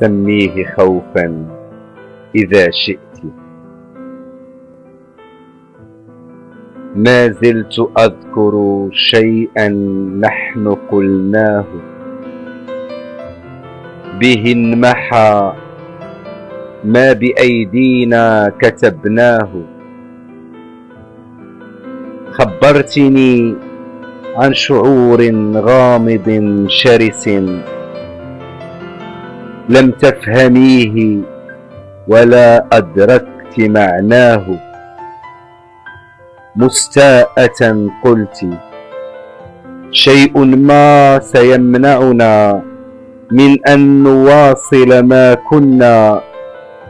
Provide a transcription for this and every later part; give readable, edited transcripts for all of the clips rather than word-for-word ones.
سميه خوفا إذا شئت. ما زلت أذكر شيئا نحن قلناه به انمحى ما بأيدينا كتبناه. خبرتني عن شعور غامض شرس لم تفهميه ولا أدركت معناه. مستاءة قلت شيء ما سيمنعنا من أن نواصل ما كنا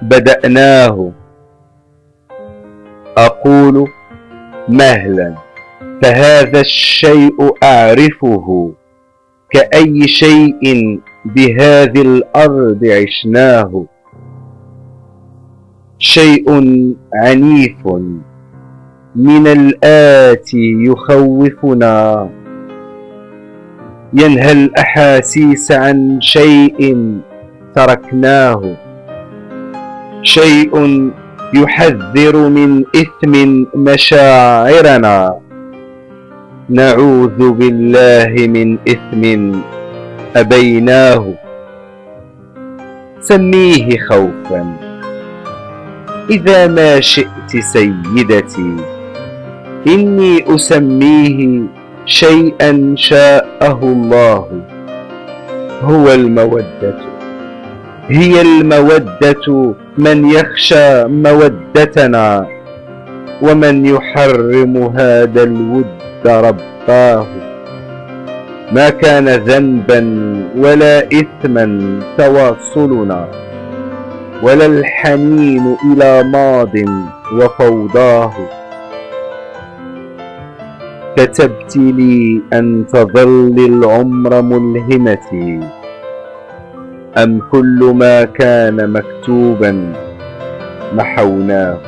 بدأناه. أقول مهلا، فهذا الشيء أعرفه كأي شيء بهذه الأرض عشناه. شيء عنيف من الآتي يخوفنا، ينهى الأحاسيس عن شيء تركناه. شيء يحذر من إثم مشاعرنا، نعوذ بالله من إثم أبيناه. سميه خوفا إذا ما شئت سيدتي، إني أسميه شيئا شاءه الله. هو المودة، هي المودة من يخشى مودتنا، ومن يحرم هذا الود رباه. ما كان ذنبا ولا إثما تواصلنا، ولا الحنين إلى ماض وفوضاه. كتبت لي أن تظل العمر ملهمتي، أم كل ما كان مكتوبا محوناه.